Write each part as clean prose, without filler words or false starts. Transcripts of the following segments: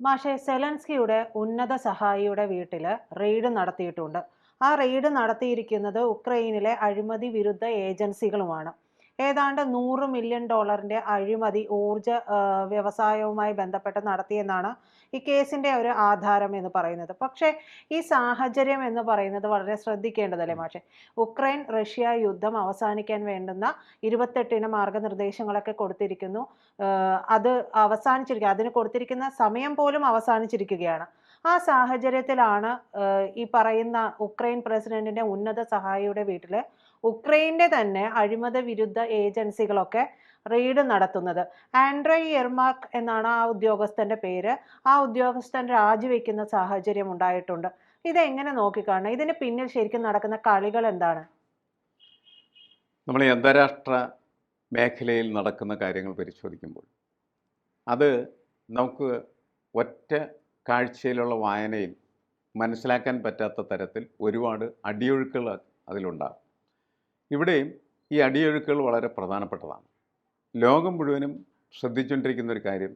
മാഷെ സെലൻസ്കിയുടെ ഉന്നത സഹായിയുടെ വീട്ടിൽ റെയ്ഡ് നടത്തിയിട്ടുണ്ട്. ആ റെയ്ഡ് നടത്തിയിരിക്കുന്നത് ഉക്രൈനിലെ അഴിമതി വിരുദ്ധ ഏജൻസികളുമാണ്. ഏതാണ്ട് $100 മില്യൺ അഴിമതി ഊർജ വ്യവസായവുമായി ബന്ധപ്പെട്ട് നടത്തിയെന്നാണ് ഈ കേസിന്റെ ഒരു ആധാരം എന്ന് പറയുന്നത്. പക്ഷേ ഈ സാഹചര്യം എന്ന് പറയുന്നത് വളരെ ശ്രദ്ധിക്കേണ്ടതല്ലേ മാഷെ? ഉക്രൈൻ റഷ്യ യുദ്ധം അവസാനിക്കാൻ വേണ്ടുന്ന 28 മാർഗനിർദ്ദേശങ്ങളൊക്കെ കൊടുത്തിരിക്കുന്നു. അത് അവസാനിച്ചിരിക്കുക, അതിന് കൊടുത്തിരിക്കുന്ന സമയം പോലും അവസാനിച്ചിരിക്കുകയാണ്. ആ സാഹചര്യത്തിലാണ് ഈ പറയുന്ന ഉക്രൈൻ പ്രസിഡന്റിന്റെ ഉന്നത സഹായിയുടെ വീട്ടില് ഉക്രൈന്റെ തന്നെ അഴിമതി വിരുദ്ധ ഏജൻസികളൊക്കെ റെയ്ഡ് നടത്തുന്നത്. ആൻഡ്രയ് യെർമാക് എന്നാണ് ആ ഉദ്യോഗസ്ഥന്റെ പേര്. ആ ഉദ്യോഗസ്ഥൻ രാജിവെക്കുന്ന സാഹചര്യം ഉണ്ടായിട്ടുണ്ട്. ഇതെങ്ങനെ നോക്കിക്കാണണം? ഇതിന് പിന്നിൽ ശരിക്കും നടക്കുന്ന കളികൾ എന്താണ്? നമ്മൾ ഈ അന്താരാഷ്ട്ര മേഖലയിൽ നടക്കുന്ന കാര്യങ്ങൾ പരിശോധിക്കുമ്പോൾ അത് നമുക്ക് ഒറ്റ കാഴ്ചയിലുള്ള വായനയിൽ മനസ്സിലാക്കാൻ പറ്റാത്ത തരത്തിൽ ഒരുപാട് അടിയൊഴുക്കുകൾ അതിലുണ്ടാകും. ഇവിടെയും ഈ അടിയൊഴുക്കുകൾ വളരെ പ്രധാനപ്പെട്ടതാണ്. ലോകം മുഴുവനും ശ്രദ്ധിച്ചുകൊണ്ടിരിക്കുന്ന ഒരു കാര്യം,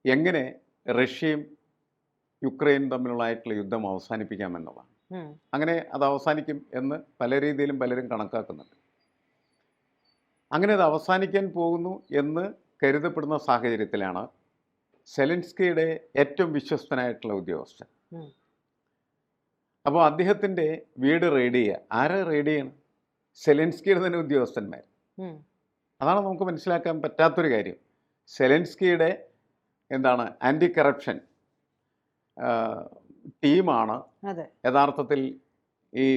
എങ്ങനെ റഷ്യയും യുക്രൈനും തമ്മിലുള്ളതായിട്ടുള്ള യുദ്ധം അവസാനിപ്പിക്കാമെന്നുള്ളതാണ്. അങ്ങനെ അത് അവസാനിക്കും എന്ന് പല രീതിയിലും പലരും കണക്കാക്കുന്നുണ്ട്. അങ്ങനെ അത് അവസാനിക്കാൻ പോകുന്നു എന്ന് കരുതപ്പെടുന്ന സാഹചര്യത്തിലാണ് സെലൻസ്കിയുടെ ഏറ്റവും വിശ്വസ്തനായിട്ടുള്ള ഉദ്യോഗസ്ഥൻ. അപ്പോൾ അദ്ദേഹത്തിൻ്റെ വീട് റെയ്ഡ് ചെയ്യുക. ആരെ റെയ്ഡ് ചെയ്യണം? സെലൻസ്കിയുടെ തന്നെ ഉദ്യോഗസ്ഥന്മാർ. അതാണ് നമുക്ക് മനസ്സിലാക്കാൻ പറ്റാത്തൊരു കാര്യം. സെലൻസ്കിയുടെ ആൻറ്റി കറപ്ഷൻ ടീമാണ് യഥാർത്ഥത്തിൽ ഈ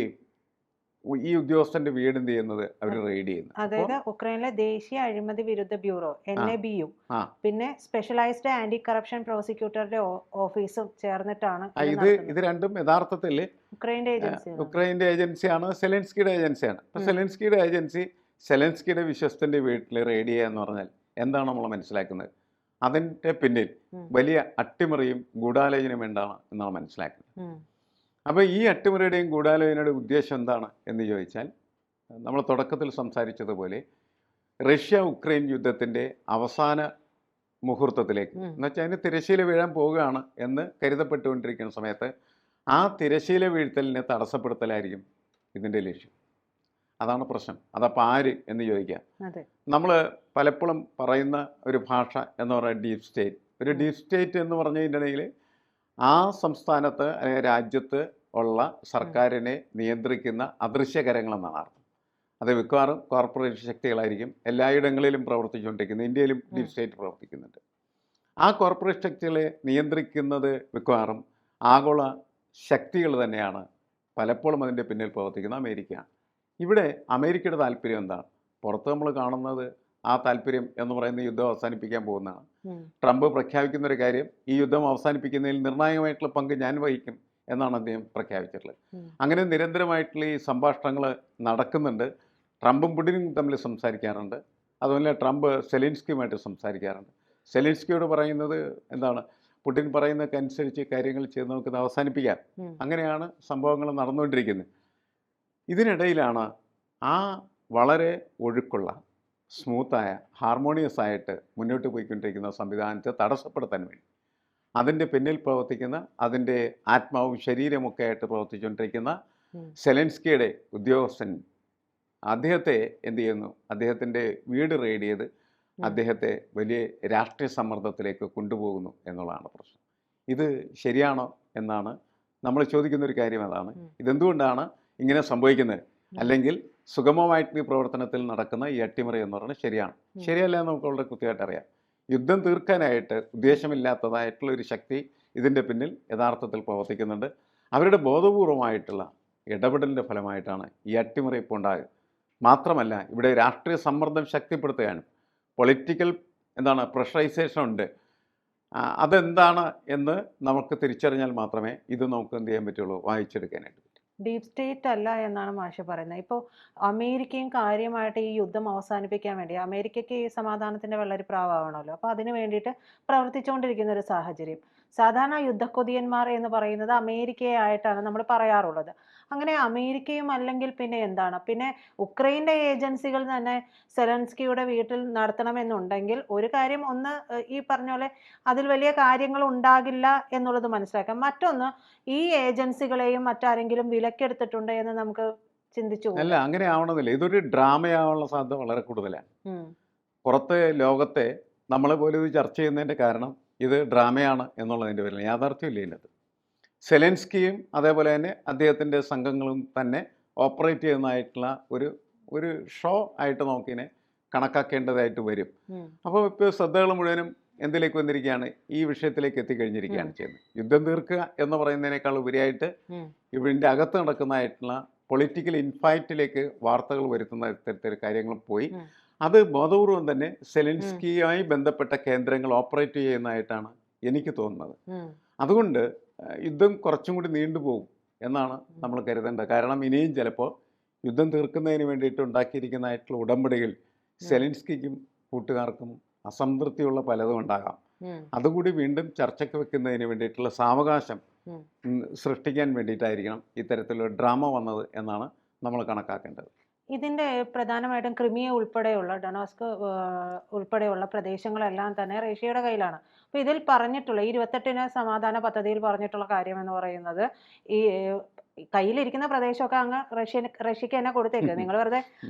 ഈ ഉദ്യോഗസ്ഥന്റെ വീട് എന്ത് ചെയ്യുന്നത്, അവർ റെയ്ഡ് ചെയ്യുന്നത്. അതായത് ഉക്രൈനിലെ ദേശീയ അഴിമതി വിരുദ്ധ ബ്യൂറോ NABU പിന്നെ സ്പെഷ്യലൈസ്ഡ് ആന്റി കറപ്ഷൻ പ്രോസിക്യൂട്ടറുടെ ഓഫീസും ചേർന്നിട്ടാണ് ഇത് രണ്ടും യഥാർത്ഥത്തിൽ ഉക്രൈൻ്റെ ഏജൻസിയാണ്, സെലൻസ്കിയുടെ ഏജൻസിയാണ്. അപ്പൊ സെലൻസ്കിയുടെ ഏജൻസി സെലൻസ്കിയുടെ വിശ്വസ്തന്റെ വീട്ടിൽ റെയ്ഡ് ചെയ്യുക എന്ന് പറഞ്ഞാൽ എന്താണ് നമ്മൾ മനസ്സിലാക്കുന്നത്? അതിൻ്റെ പിന്നിൽ വലിയ അട്ടിമറിയും ഗൂഢാലോചനയും എന്നാണ് മനസ്സിലാക്കുന്നത്. അപ്പോൾ ഈ അട്ടിമറിയുടെയും ഗൂഢാലോചനയുടെ ഉദ്ദേശം എന്താണ് എന്ന് ചോദിച്ചാൽ, നമ്മൾ തുടക്കത്തിൽ സംസാരിച്ചതുപോലെ റഷ്യ ഉക്രൈൻ യുദ്ധത്തിൻ്റെ അവസാന മുഹൂർത്തത്തിലേക്ക്, എന്നുവെച്ചാൽ അതിന് തിരശ്ശീല വീഴാൻ പോവുകയാണ് എന്ന് കരുതപ്പെട്ടുകൊണ്ടിരിക്കുന്ന സമയത്ത് ആ തിരശ്ശീല വീഴ്ത്തലിനെ തടസ്സപ്പെടുത്തലായിരിക്കും ഇതിൻ്റെ ലക്ഷ്യം. അതാണ് പ്രശ്നം. അതപ്പോൾ ആര് എന്ന് ചോദിക്കാം. നമ്മൾ പലപ്പോഴും പറയുന്ന ഒരു ഭാഷ എന്ന് പറയുന്നത് ഡീപ് സ്റ്റേറ്റ്. ഒരു ഡീപ് സ്റ്റേറ്റ് എന്ന് പറഞ്ഞതിൻ്റെ ഇടയിൽ ആ സംസ്ഥാനത്ത് അല്ലെങ്കിൽ രാജ്യത്ത് ഉള്ള സർക്കാരിനെ നിയന്ത്രിക്കുന്ന അദൃശ്യകരങ്ങളെന്നാണ് അർത്ഥം. അത് മിക്കവാറും കോർപ്പറേറ്റ് ശക്തികളായിരിക്കും എല്ലായിടങ്ങളിലും പ്രവർത്തിച്ചുകൊണ്ടിരിക്കുന്നത്. ഇന്ത്യയിലും ഡീപ് സ്റ്റേറ്റ് പ്രവർത്തിക്കുന്നുണ്ട്. ആ കോർപ്പറേറ്റ് ശക്തികളെ നിയന്ത്രിക്കുന്നത് മിക്കവാറും ആഗോള ശക്തികൾ തന്നെയാണ്. പലപ്പോഴും അതിൻ്റെ പിന്നിൽ പ്രവർത്തിക്കുന്ന അമേരിക്കയാണ്. ഇവിടെ അമേരിക്കയുടെ താല്പര്യം എന്താണ്? പുറത്ത് നമ്മൾ കാണുന്നത് ആ താല്പര്യം എന്ന് പറയുന്ന യുദ്ധം അവസാനിപ്പിക്കാൻ പോകുന്നതാണ്. ട്രംപ് പ്രഖ്യാപിക്കുന്ന ഒരു കാര്യം, ഈ യുദ്ധം അവസാനിപ്പിക്കുന്നതിൽ നിർണായകമായിട്ടുള്ള പങ്ക് ഞാൻ വഹിക്കും എന്നാണ് അദ്ദേഹം പ്രഖ്യാപിച്ചിട്ടുള്ളത്. അങ്ങനെ നിരന്തരമായിട്ടുള്ള ഈ സംഭാഷണങ്ങൾ നടക്കുന്നുണ്ട്. ട്രംപും പുടിനും തമ്മിൽ സംസാരിക്കാറുണ്ട്. അതുപോലെ ട്രംപ് സെലിൻസ്കിയുമായിട്ട് സംസാരിക്കാറുണ്ട്. സെലിൻസ്കിയോട് പറയുന്നത് പുടിൻ പറയുന്നതൊക്കെ അനുസരിച്ച് കാര്യങ്ങൾ ചെയ്ത് നമുക്കിത് അവസാനിപ്പിക്കാം. അങ്ങനെയാണ് സംഭവങ്ങൾ നടന്നുകൊണ്ടിരിക്കുന്നത്. ഇതിനിടയിലാണ് ആ വളരെ ഒഴുക്കുള്ള സ്മൂത്തായ ഹാർമോണിയസ് ആയിട്ട് മുന്നോട്ട് പോയിക്കൊണ്ടിരിക്കുന്ന സംവിധാനത്തെ തടസ്സപ്പെടുത്താൻ വേണ്ടി അതിൻ്റെ പിന്നിൽ പ്രവർത്തിക്കുന്ന, അതിൻ്റെ ആത്മാവും ശരീരമൊക്കെ ആയിട്ട് പ്രവർത്തിച്ചുകൊണ്ടിരിക്കുന്ന സെലൻസ്കിയുടെ ഉദ്യോഗസ്ഥൻ അദ്ദേഹത്തെ എന്ത് ചെയ്യുന്നു? അദ്ദേഹത്തിൻ്റെ വീട് റെയ്ഡ് ചെയ്ത് അദ്ദേഹത്തെ വലിയ രാഷ്ട്രീയ സമ്മർദ്ദത്തിലേക്ക് കൊണ്ടുപോകുന്നു എന്നുള്ളതാണ് പ്രശ്നം. ഇത് ശരിയാണോ എന്നാണ് നമ്മൾ ചോദിക്കുന്ന ഒരു കാര്യം. അതാണ് ഇതെന്തുകൊണ്ടാണ് ഇങ്ങനെ സംഭവിക്കുന്നത്? അല്ലെങ്കിൽ സുഗമമായിട്ട് ഈ പ്രവർത്തനത്തിൽ നടക്കുന്ന ഈ അട്ടിമറി എന്ന് പറയുന്നത് ശരിയല്ല എന്ന് നമുക്ക് വളരെ കൃത്യമായിട്ട് അറിയാം. യുദ്ധം തീർക്കാനായിട്ട് ഉദ്ദേശമില്ലാത്തതായിട്ടുള്ള ഒരു ശക്തി ഇതിൻ്റെ പിന്നിൽ യഥാർത്ഥത്തിൽ പ്രവർത്തിക്കുന്നുണ്ട്. അവരുടെ ബോധപൂർവമായിട്ടുള്ള ഇടപെടലിൻ്റെ ഫലമായിട്ടാണ് ഈ അട്ടിമറി ഇപ്പോൾ ഉണ്ടാകുക. മാത്രമല്ല, ഇവിടെ രാഷ്ട്രീയ സമ്മർദ്ദം ശക്തിപ്പെടുത്തുകയാണ്. പൊളിറ്റിക്കൽ പ്രഷറൈസേഷൻ ഉണ്ട്. അതെന്താണ് എന്ന് നമുക്ക് തിരിച്ചറിഞ്ഞാൽ മാത്രമേ ഇത് നമുക്ക് എന്ത് ചെയ്യാൻ പറ്റുള്ളൂ, വായിച്ചെടുക്കാനായിട്ട് പറ്റും. ഡീപ് സ്റ്റേറ്റ് അല്ല എന്നാണ് മാഷ് പറയുന്നത്. ഇപ്പോൾ അമേരിക്കയും കാര്യമായിട്ട് ഈ യുദ്ധം അവസാനിപ്പിക്കാൻ വേണ്ടി, അമേരിക്കയ്ക്ക് ഈ സമാധാനത്തിന്റെ വെള്ളരിപ്രാവാണല്ലോ, അപ്പോൾ അതിന് വേണ്ടിയിട്ട് പ്രവർത്തിച്ചുകൊണ്ടിരിക്കുന്ന ഒരു സാഹചര്യം. സാധാരണ യുദ്ധക്കൊതിയന്മാർ എന്ന് പറയുന്നത് അമേരിക്കയെ ആയിട്ടാണ് നമ്മൾ പറയാറുള്ളത്. അങ്ങനെ അമേരിക്കയും അല്ലെങ്കിൽ പിന്നെ എന്താണ്? പിന്നെ ഉക്രൈൻ്റെ ഏജൻസികൾ തന്നെ സെലൻസ്കിയുടെ വീട്ടിൽ നടത്തണമെന്നുണ്ടെങ്കിൽ ഒരു കാര്യം ഒന്ന്, ഈ പറഞ്ഞ പോലെ അതിൽ വലിയ കാര്യങ്ങൾ ഉണ്ടാകില്ല എന്നുള്ളത് മനസ്സിലാക്കാം. മറ്റൊന്ന്, ഈ ഏജൻസികളെയും മറ്റാരെങ്കിലും വിലക്കെടുത്തിട്ടുണ്ട് എന്ന് നമുക്ക് ചിന്തിച്ചു അല്ല, പോകാം. അങ്ങനെ ആവണമെന്നില്ല. ഇതൊരു ഡ്രാമയാവാനുള്ള സാധ്യത വളരെ കൂടുതലാണ്. ഉം. പുറത്ത് ലോകത്തെ നമ്മളെ പോലും ഇത് ചർച്ച ചെയ്യുന്നതിൻ്റെ കാരണം ഇത് ഡ്രാമയാണ് എന്നുള്ളതിൻ്റെ പേരിൽ യാഥാർത്ഥ്യമില്ല ഇതിനകത്ത്. സെലൻസ്കിയും അതേപോലെ തന്നെ അദ്ദേഹത്തിൻ്റെ സംഘങ്ങളും തന്നെ ഓപ്പറേറ്റ് ചെയ്യുന്നതായിട്ടുള്ള ഒരു ഒരു ഷോ ആയിട്ട് നമുക്കിതിനെ കണക്കാക്കേണ്ടതായിട്ട് വരും. ഉം. അപ്പോൾ ഇപ്പോൾ ശ്രദ്ധകൾ മുഴുവനും എന്തിലേക്ക് വന്നിരിക്കുകയാണ്? ഈ വിഷയത്തിലേക്ക് എത്തിക്കഴിഞ്ഞിരിക്കുകയാണ് ചെയ്യുന്നത്. യുദ്ധം തീർക്കുക എന്ന് പറയുന്നതിനേക്കാൾ ഉപരിയായിട്ട് ഉം. ഇതിൻ്റെ അകത്ത് നടക്കുന്നതായിട്ടുള്ള പൊളിറ്റിക്കൽ ഇൻഫൈറ്റിലേക്ക് വാർത്തകൾ വരുത്തുന്ന ഇത്തരത്തിൽ കാര്യങ്ങൾ പോയി. ഉം. അത് ബോധപൂർവം തന്നെ സെലൻസ്കിയുമായി ബന്ധപ്പെട്ട കേന്ദ്രങ്ങൾ ഓപ്പറേറ്റ് ചെയ്യുന്നതായിട്ടാണ് എനിക്ക് തോന്നുന്നത്. ഉം. അതുകൊണ്ട് യുദ്ധം കുറച്ചും കൂടി നീണ്ടുപോകും എന്നാണ് നമ്മൾ കരുതേണ്ടത്. കാരണം ഇനിയും ചിലപ്പോൾ യുദ്ധം തീർക്കുന്നതിന് വേണ്ടിയിട്ട് ഉണ്ടാക്കിയിരിക്കുന്നതായിട്ടുള്ള ഉടമ്പടികൾ സെലൻസ്കിക്കും കൂട്ടുകാർക്കും അസംതൃപ്തിയുള്ള പലതും ഉണ്ടാകാം. ഉം. അതുകൂടി വീണ്ടും ചർച്ചയ്ക്ക് വെക്കുന്നതിന് വേണ്ടിയിട്ടുള്ള സാവകാശം ഉം. സൃഷ്ടിക്കാൻ വേണ്ടിയിട്ടായിരിക്കണം ഇത്തരത്തിലുള്ള ഡ്രാമ വന്നത് എന്നാണ് നമ്മൾ കണക്കാക്കേണ്ടത്. ഇതിന്റെ പ്രധാനമായിട്ടും ക്രിമിയ ഉൾപ്പെടെയുള്ള ഡൊണാസ്ക് ഉൾപ്പെടെയുള്ള പ്രദേശങ്ങളെല്ലാം തന്നെ റഷ്യയുടെ കയ്യിലാണ്. അപ്പോൾ ഇതിൽ പറഞ്ഞിട്ടുള്ള 28-ന് സമാധാന പദ്ധതിയിൽ പറഞ്ഞിട്ടുള്ള കാര്യം എന്ന് പറയുന്നത്, ഈ കയ്യിലിരിക്കുന്ന പ്രദേശമൊക്കെ അങ്ങ് റഷ്യക്ക് തന്നെ കൊടുത്തേക്ക്, നിങ്ങൾ വെറുതെ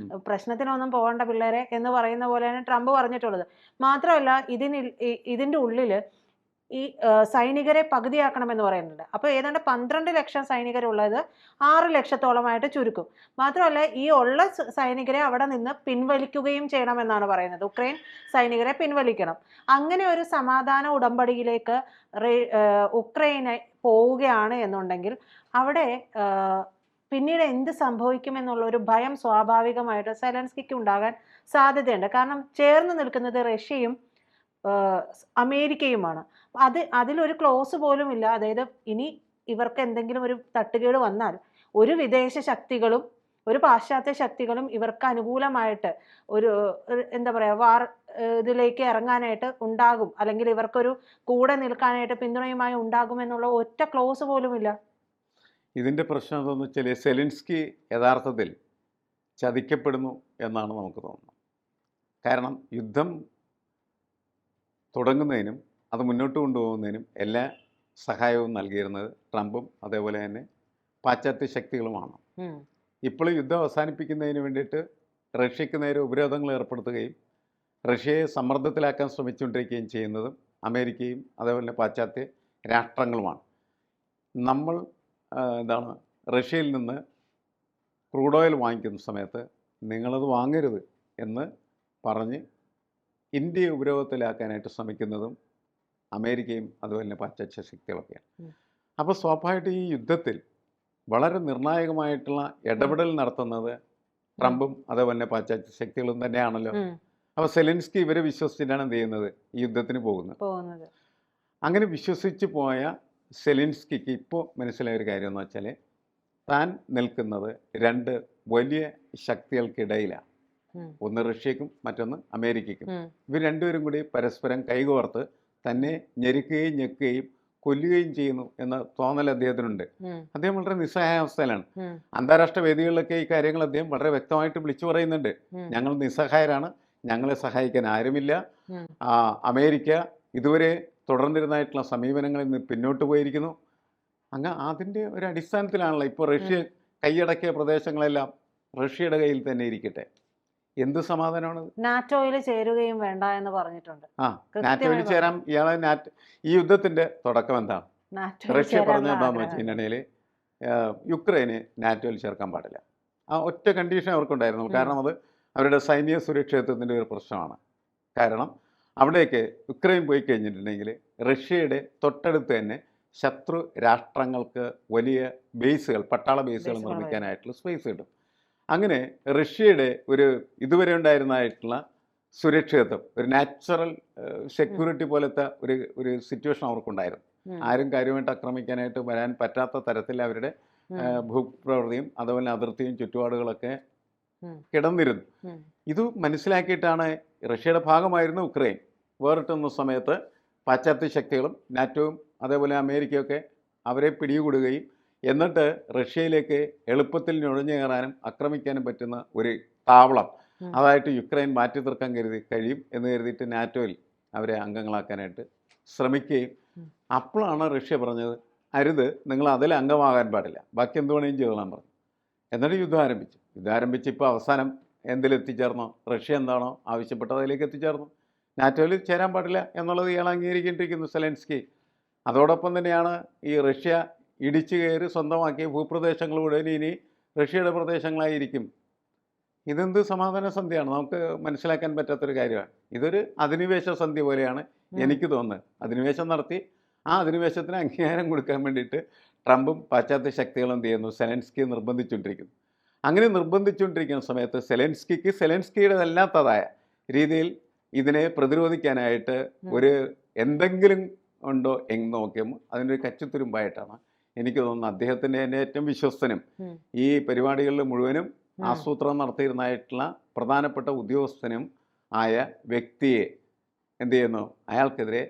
പ്രശ്നത്തിനൊന്നും പോകേണ്ട പിള്ളേരെ എന്ന് പറയുന്ന പോലെയാണ് ട്രംപ് പറഞ്ഞിട്ടുള്ളത്. മാത്രമല്ല ഇതിന്റെ ഉള്ളിൽ ഈ സൈനികരെ പകുതിയാക്കണമെന്ന് പറയുന്നുണ്ട്. അപ്പോൾ ഏതാണ്ട് 12 ലക്ഷം സൈനികരുള്ളത് 6 ലക്ഷത്തോളമായിട്ട് ചുരുക്കും. മാത്രമല്ല ഈ ഉള്ള സൈനികരെ അവിടെ നിന്ന് പിൻവലിക്കുകയും ചെയ്യണമെന്നാണ് പറയുന്നത്. ഉക്രൈൻ സൈനികരെ പിൻവലിക്കണം. അങ്ങനെ ഒരു സമാധാന ഉടമ്പടിയിലേക്ക് ഉക്രൈനെ പോവുകയാണ് എന്നുണ്ടെങ്കിൽ അവിടെ പിന്നീട് എന്ത് സംഭവിക്കുമെന്നുള്ള ഒരു ഭയം സ്വാഭാവികമായിട്ട് സെലൻസ്കിക്ക് ഉണ്ടാകാൻ സാധ്യതയുണ്ട്. കാരണം ചേർന്ന് നിൽക്കുന്നത് റഷ്യയും അമേരിക്കയുമാണ്. അതിലൊരു ക്ലോസ് പോലും ഇല്ല. അതായത് ഇനി ഇവർക്ക് എന്തെങ്കിലും ഒരു തട്ടുകേട് വന്നാൽ ഒരു വിദേശ ശക്തികളും ഒരു പാശ്ചാത്യ ശക്തികളും ഇവർക്ക് അനുകൂലമായിട്ട് ഒരു എന്താ പറയുക വാർ ഇതിലേക്ക് ഇറങ്ങാനായിട്ട് ഉണ്ടാകും, അല്ലെങ്കിൽ ഇവർക്കൊരു കൂടെ നിൽക്കാനായിട്ട് പിന്തുണയുമായി ഉണ്ടാകും എന്നുള്ള ഒറ്റ ക്ലോസ് പോലും ഇല്ല. ഇതിൻ്റെ പ്രശ്നം എന്താണെന്ന് വെച്ചാൽ സെലൻസ്കി യഥാർത്ഥത്തിൽ ചതിക്കപ്പെടുന്നു എന്നാണ് നമുക്ക് തോന്നുന്നത്. കാരണം യുദ്ധം തുടങ്ങുന്നതിനും അത് മുന്നോട്ട് കൊണ്ടുപോകുന്നതിനും എല്ലാ സഹായവും നൽകിയിരുന്നത് ട്രംപും അതേപോലെ തന്നെ പാശ്ചാത്യ ശക്തികളുമാണ്. ഇപ്പോൾ യുദ്ധം അവസാനിപ്പിക്കുന്നതിന് വേണ്ടിയിട്ട് റഷ്യക്ക് നേരെ ഉപരോധങ്ങൾ ഏർപ്പെടുത്തുകയും റഷ്യയെ സമ്മർദ്ദത്തിലാക്കാൻ ശ്രമിച്ചുകൊണ്ടിരിക്കുകയും ചെയ്യുന്നതും അമേരിക്കയും അതേപോലെ പാശ്ചാത്യ രാഷ്ട്രങ്ങളുമാണ്. നമ്മൾ റഷ്യയിൽ നിന്ന് ക്രൂഡ് ഓയിൽ വാങ്ങിക്കുന്ന സമയത്ത് നിങ്ങളത് വാങ്ങരുത് എന്ന് പറഞ്ഞ് ഇന്ത്യയെ ഉപരോധത്തിലാക്കാനായിട്ട് ശ്രമിക്കുന്നതും അമേരിക്കയും അതുപോലെ തന്നെ പാശ്ചാത്യ ശക്തികളൊക്കെയാണ്. അപ്പോൾ സ്വാഭാവികമായിട്ട് ഈ യുദ്ധത്തിൽ വളരെ നിർണായകമായിട്ടുള്ള ഇടപെടൽ നടത്തുന്നത് ട്രംപും അതേപോലെ തന്നെ പാശ്ചാത്യ ശക്തികളും തന്നെയാണല്ലോ. അപ്പോൾ സെലൻസ്കി ഇവരെ വിശ്വസിച്ചിട്ടാണ് എന്ത് ചെയ്യുന്നത്, ഈ യുദ്ധത്തിന് പോകുന്നത്. അങ്ങനെ വിശ്വസിച്ച് പോയ സെലൻസ്കിക്ക് ഇപ്പോൾ മനസ്സിലായ ഒരു കാര്യം എന്ന് വെച്ചാൽ താൻ നിൽക്കുന്നത് രണ്ട് വലിയ ശക്തികൾക്കിടയിലാണ്. ഒന്ന് റഷ്യക്കും മറ്റൊന്ന് അമേരിക്കയ്ക്കും. ഇവർ രണ്ടുപേരും കൂടി പരസ്പരം കൈകോർത്ത് തന്നെ ഞെരുക്കുകയും ഞെക്കുകയും കൊല്ലുകയും ചെയ്യുന്നു എന്ന തോന്നൽ അദ്ദേഹത്തിനുണ്ട്. അദ്ദേഹം വളരെ നിസ്സഹായാവസ്ഥയിലാണ്. അന്താരാഷ്ട്ര വേദികളിലൊക്കെ ഈ കാര്യങ്ങൾ അദ്ദേഹം വളരെ വ്യക്തമായിട്ട് വിളിച്ചു പറയുന്നുണ്ട്. ഞങ്ങൾ നിസ്സഹായരാണ്, ഞങ്ങളെ സഹായിക്കാൻ ആരുമില്ല. അമേരിക്ക ഇതുവരെ തുടർന്നിരുന്നതായിട്ടുള്ള സമീപനങ്ങളിൽ നിന്ന് പിന്നോട്ട് പോയിരിക്കുന്നു. അതിൻ്റെ ഒരു അടിസ്ഥാനത്തിലാണല്ലോ ഇപ്പോൾ റഷ്യ കൈയടക്കിയ പ്രദേശങ്ങളെല്ലാം റഷ്യയുടെ കയ്യിൽ തന്നെ ഇരിക്കട്ടെ. എന്ത് സമാധാനമാണ്? നാറ്റോയിൽ ചേരുകയും വേണ്ട എന്ന് പറഞ്ഞിട്ടുണ്ട്. നാറ്റോയിൽ ചേരാൻ ഈ യുദ്ധത്തിന്റെ തുടക്കം എന്താണ്? റഷ്യ പറഞ്ഞ എന്താണെന്ന് വെച്ചിട്ടുണ്ടെങ്കിൽ യുക്രൈനെ നാറ്റോയിൽ ചേർക്കാൻ പാടില്ല. ആ ഒറ്റ കണ്ടീഷൻ അവർക്കുണ്ടായിരുന്നു. കാരണം അത് അവരുടെ സൈനിക സുരക്ഷിതത്വത്തിൻ്റെ ഒരു പ്രശ്നമാണ്. കാരണം അവിടേക്ക് യുക്രൈൻ പോയി കഴിഞ്ഞിട്ടുണ്ടെങ്കിൽ റഷ്യയുടെ തൊട്ടടുത്ത് തന്നെ ശത്രു രാഷ്ട്രങ്ങൾക്ക് വലിയ ബേസുകൾ, പട്ടാള ബേസുകൾ നിർമ്മിക്കാനായിട്ടുള്ള സ്പേസ് കിട്ടും. അങ്ങനെ റഷ്യയുടെ ഒരു ഇതുവരെ ഉണ്ടായിരുന്നതായിട്ടുള്ള സുരക്ഷിതത്വം, ഒരു നാച്ചുറൽ സെക്യൂരിറ്റി പോലത്തെ ഒരു സിറ്റുവേഷൻ അവർക്കുണ്ടായിരുന്നു. ആരും കാര്യമായിട്ട് ആക്രമിക്കാനായിട്ട് വരാൻ പറ്റാത്ത തരത്തിൽ അവരുടെ ഭൂപ്രകൃതിയും അതുപോലെ അതിർത്തിയും ചുറ്റുപാടുകളൊക്കെ കിടന്നിരുന്നു. ഇത് മനസ്സിലാക്കിയിട്ടാണ് റഷ്യയുടെ ഭാഗമായിരുന്നു ഉക്രൈൻ. വേറിട്ടുന്ന സമയത്ത് പാശ്ചാത്യ ശക്തികളും നാറ്റോയും അതേപോലെ അമേരിക്കയൊക്കെ അവരെ പിടികൂടുകയും എന്നിട്ട് റഷ്യയിലേക്ക് എളുപ്പത്തിൽ നുഴഞ്ഞു കയറാനും ആക്രമിക്കാനും പറ്റുന്ന ഒരു താവളം അതായിട്ട് യുക്രൈൻ മാറ്റി തീർക്കാൻ കഴിയും എന്ന് കരുതിയിട്ട് നാറ്റോയിൽ അവരെ അംഗങ്ങളാക്കാനായിട്ട് ശ്രമിക്കുകയും അപ്പോഴാണ് റഷ്യ പറഞ്ഞത്, അരുത്, നിങ്ങൾ അതിൽ അംഗമാകാൻ പാടില്ല, ബാക്കി എന്ത് വേണമെങ്കിലും ചെയ്തോളാൻ പറഞ്ഞു. എന്നിട്ട് യുദ്ധം ആരംഭിച്ച് ഇപ്പോൾ അവസാനം എന്തിലെത്തിച്ചേർന്നോ, റഷ്യ എന്താണോ ആവശ്യപ്പെട്ടത് അതിലേക്ക് എത്തിച്ചേർന്നു. നാറ്റോയിൽ ചേരാൻ പാടില്ല എന്നുള്ളത് ഇയാൾ അംഗീകരിക്കേണ്ടിയിരിക്കുന്നു സെലൻസ്കി. അതോടൊപ്പം തന്നെയാണ് ഈ റഷ്യ ഇടിച്ചു കയറി സ്വന്തമാക്കിയ ഭൂപ്രദേശങ്ങൾ മുഴുവൻ ഇനി റഷ്യയുടെ പ്രദേശങ്ങളായിരിക്കും. ഇതെന്ത് സമാധാന സന്ധിയാണ്, നമുക്ക് മനസ്സിലാക്കാൻ പറ്റാത്തൊരു കാര്യമാണ്. ഇതൊരു അധിനിവേശ സന്ധി പോലെയാണ് എനിക്ക് തോന്നുന്നത്. അധിനിവേശം നടത്തി ആ അധിനിവേശത്തിന് അംഗീകാരം കൊടുക്കാൻ വേണ്ടിയിട്ട് ട്രംപും പാശ്ചാത്യ ശക്തികളും എന്ത് ചെയ്യുന്നു, സെലൻസ്കിയെ നിർബന്ധിച്ചുകൊണ്ടിരിക്കുന്നു. അങ്ങനെ നിർബന്ധിച്ചുകൊണ്ടിരിക്കുന്ന സമയത്ത് സെലൻസ്കിയുടേതല്ലാത്തതായ രീതിയിൽ ഇതിനെ പ്രതിരോധിക്കാനായിട്ട് ഒരു എന്തെങ്കിലും ഉണ്ടോ എന്ന് നോക്കിയപ്പോൾ അതിനൊരു കച്ചിത്തുരുമ്പായിട്ടാണ് എനിക്ക് തോന്നുന്നത് അദ്ദേഹത്തിൻ്റെ തന്നെ ഏറ്റവും വിശ്വസ്തനും ഈ പരിപാടികളിൽ മുഴുവനും ആസൂത്രണം നടത്തിയിരുന്നതായിട്ടുള്ള പ്രധാനപ്പെട്ട ഉദ്യോഗസ്ഥനും ആയ വ്യക്തിയെ എന്ത് ചെയ്യുന്നു, അയാൾക്കെതിരെ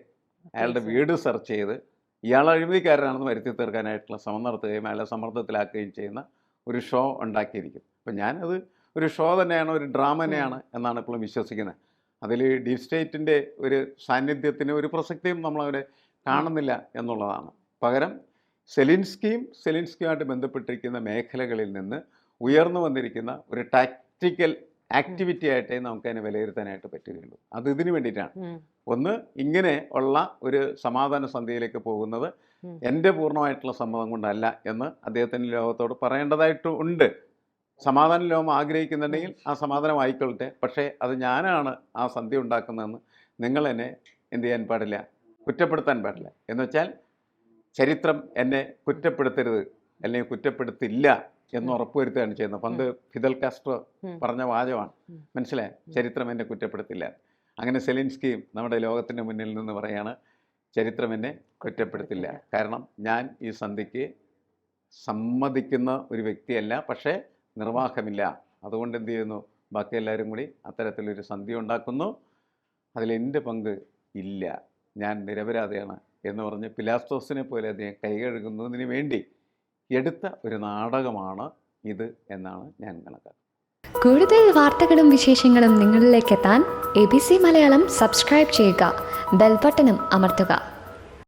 അയാളുടെ വീട് സെർച്ച് ചെയ്ത് ഇയാൾ അഴിമതിക്കാരനാണെന്ന് വരുത്തി തീർക്കാനായിട്ടുള്ള ശ്രമം നടത്തുകയും അയാളെ സമ്മർദ്ദത്തിലാക്കുകയും ചെയ്യുന്ന ഒരു ഷോ ഉണ്ടാക്കിയിരിക്കും. അപ്പം ഞാനത് ഒരു ഷോ തന്നെയാണ്, ഒരു ഡ്രാമ തന്നെയാണ് എന്നാണ് ഇപ്പോഴും വിശ്വസിക്കുന്നത്. അതിൽ ഡീപ് സ്റ്റേറ്റിൻ്റെ ഒരു സാന്നിധ്യത്തിന് ഒരു പ്രസക്തിയും നമ്മളവിടെ കാണുന്നില്ല എന്നുള്ളതാണ്. പകരം സെലിൻസ്കിയുമായിട്ട് ബന്ധപ്പെട്ടിരിക്കുന്ന മേഖലകളിൽ നിന്ന് ഉയർന്നു വന്നിരിക്കുന്ന ഒരു ടാക്റ്റിക്കൽ ആക്ടിവിറ്റി ആയിട്ടേ നമുക്കതിനെ വിലയിരുത്താനായിട്ട് പറ്റുകയുള്ളൂ. അത് ഇതിനു വേണ്ടിയിട്ടാണ്. ഒന്ന്, ഇങ്ങനെ ഉള്ള ഒരു സമാധാന സന്ധിയിലേക്ക് പോകുന്നത് എൻ്റെ പൂർണ്ണമായിട്ടുള്ള സമ്മതം കൊണ്ടല്ല എന്ന് അദ്ദേഹത്തിന് ലോകത്തോട് പറയേണ്ടതായിട്ടുണ്ട്. സമാധാന ലോകം ആഗ്രഹിക്കുന്നുണ്ടെങ്കിൽ ആ സമാധാനം ആയിക്കൊള്ളട്ടെ, പക്ഷേ അത് ഞാനാണ് ആ സന്ധി ഉണ്ടാക്കുന്നതെന്ന് നിങ്ങൾ എന്നെ എന്ത് ചെയ്യാൻ പാടില്ല, കുറ്റപ്പെടുത്താൻ പാടില്ല. എന്ന് വെച്ചാൽ ചരിത്രം എന്നെ കുറ്റപ്പെടുത്തരുത് അല്ലെങ്കിൽ കുറ്റപ്പെടുത്തില്ല എന്ന് ഉറപ്പുവരുത്തുകയാണ് ചെയ്യുന്നത്. പണ്ട് ഫിദൽ കാസ്ട്രോ പറഞ്ഞ വാചകമാണ്, മനസ്സിലായി, ചരിത്രം എന്നെ കുറ്റപ്പെടുത്തില്ല. അങ്ങനെ സെലിൻസ്കിയും നമ്മുടെ ലോകത്തിൻ്റെ മുന്നിൽ നിന്ന് പറയാണ്, ചരിത്രം എന്നെ കുറ്റപ്പെടുത്തില്ല. കാരണം ഞാൻ ഈ സന്ധിക്ക് സമ്മതിക്കുന്ന ഒരു വ്യക്തിയല്ല, പക്ഷേ നിർവാഹമില്ല. അതുകൊണ്ട് എന്ത് ചെയ്യുന്നു, ബാക്കി എല്ലാവരും കൂടി അത്തരത്തിലൊരു സന്ധി ഉണ്ടാക്കുന്നു, അതിലെൻ്റെ പങ്ക് ഇല്ല, ഞാൻ നിരപരാധിയാണ് എന്ന് പറഞ്ഞ് പിലാത്തോസിനെ പോലെ അദ്ദേഹം കൈകഴുകുന്നതിന് വേണ്ടി എടുത്ത ഒരു നാടകമാണ് ഇത് എന്നാണ് ഞാൻ കണക്കാക്കുന്നത്. കൂടുതൽ വാർത്തകളും വിശേഷങ്ങളും നിങ്ങളിലേക്ക് എത്താൻ ABC മലയാളം സബ്സ്ക്രൈബ് ചെയ്യുക, ബെൽ ബട്ടണും അമർത്തുക.